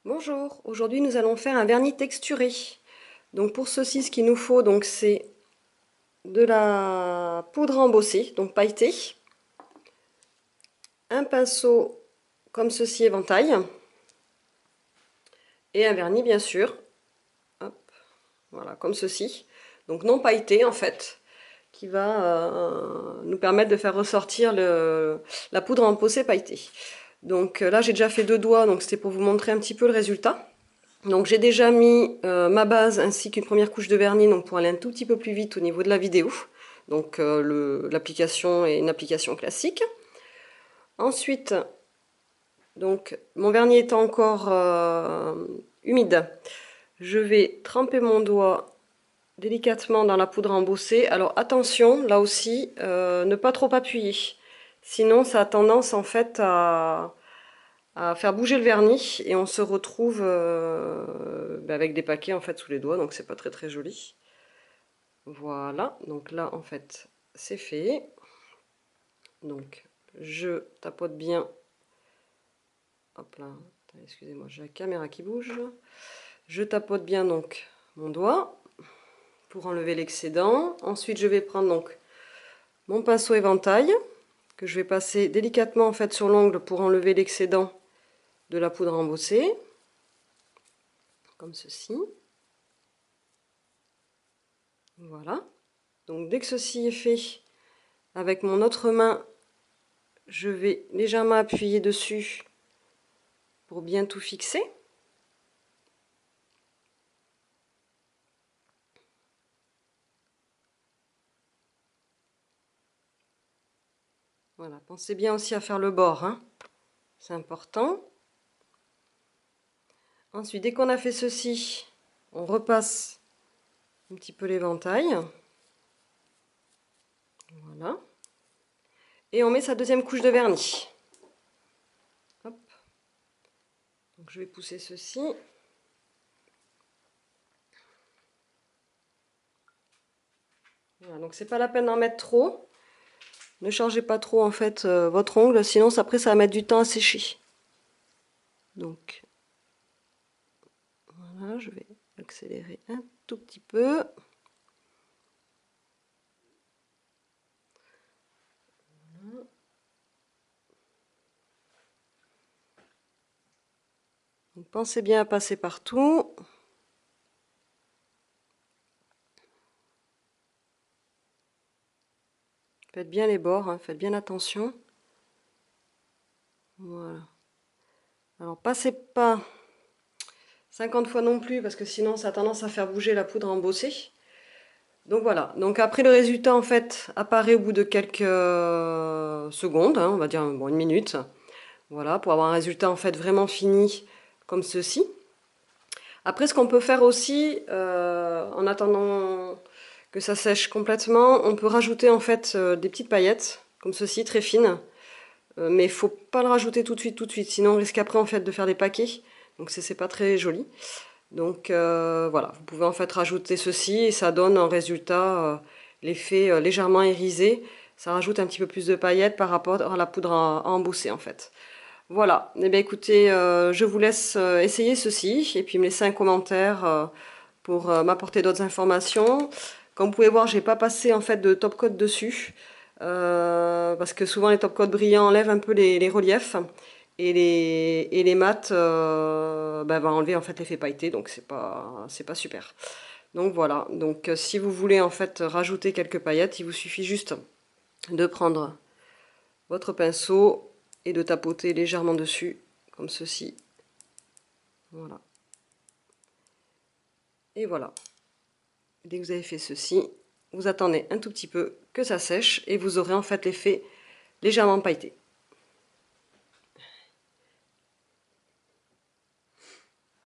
Bonjour, aujourd'hui nous allons faire un vernis texturé. Donc pour ceci, ce qu'il nous faut, donc c'est de la poudre embossée, donc pailletée, un pinceau comme ceci éventail, et un vernis bien sûr. Hop, voilà, comme ceci. Donc non pailleté en fait, qui va nous permettre de faire ressortir la poudre embossée pailletée. Donc là j'ai déjà fait 2 doigts, donc c'était pour vous montrer un petit peu le résultat. Donc j'ai déjà mis ma base ainsi qu'une première couche de vernis, donc pour aller un tout petit peu plus vite au niveau de la vidéo. Donc l'application est une application classique. Ensuite, donc mon vernis étant encore humide, je vais tremper mon doigt délicatement dans la poudre embossée. Alors attention, là aussi, ne pas trop appuyer. Sinon ça a tendance en fait à faire bouger le vernis et on se retrouve avec des paquets en fait sous les doigts, donc c'est pas très joli. Voilà, donc là en fait c'est fait. Donc je tapote bien. Hop là, excusez-moi, j'ai la caméra qui bouge. Je tapote bien donc mon doigt pour enlever l'excédent. Ensuite je vais prendre donc mon pinceau éventail que je vais passer délicatement en fait sur l'ongle pour enlever l'excédent de la poudre embossée, comme ceci. Voilà. Donc dès que ceci est fait, avec mon autre main, je vais légèrement appuyer dessus pour bien tout fixer. Voilà, pensez bien aussi à faire le bord, hein. C'est important. Ensuite, dès qu'on a fait ceci, on repasse un petit peu l'éventail. Voilà. Et on met sa deuxième couche de vernis. Hop. Donc je vais pousser ceci. Voilà, donc c'est pas la peine d'en mettre trop. Ne chargez pas trop en fait votre ongle, sinon après ça va mettre du temps à sécher. Donc voilà, je vais accélérer un tout petit peu. Donc, pensez bien à passer partout. Faites bien les bords, hein, faites bien attention. Voilà. Alors passez pas 50 fois non plus parce que sinon ça a tendance à faire bouger la poudre embossée. Donc voilà, donc après le résultat en fait apparaît au bout de quelques secondes, hein, on va dire bon, 1 minute. Voilà, pour avoir un résultat en fait vraiment fini comme ceci. Après ce qu'on peut faire aussi, en attendant que ça sèche complètement, on peut rajouter en fait des petites paillettes comme ceci, très fines. Mais il faut pas le rajouter tout de suite, sinon on risque après en fait de faire des paquets. Donc c'est pas très joli. Donc voilà, vous pouvez en fait rajouter ceci et ça donne un résultat, l'effet légèrement irisé. Ça rajoute un petit peu plus de paillettes par rapport à la poudre à embosser en fait. Voilà, et bien écoutez, je vous laisse essayer ceci et puis me laisser un commentaire pour m'apporter d'autres informations. Comme vous pouvez voir, j'ai pas passé en fait de top coat dessus parce que souvent les top coats brillants enlèvent un peu les reliefs et les mats va enlever en fait l'effet pailleté, donc c'est pas super. Donc voilà, donc si vous voulez en fait rajouter quelques paillettes, il vous suffit juste de prendre votre pinceau et de tapoter légèrement dessus comme ceci. Voilà. Et voilà. Dès que vous avez fait ceci, vous attendez un tout petit peu que ça sèche et vous aurez en fait l'effet légèrement pailleté.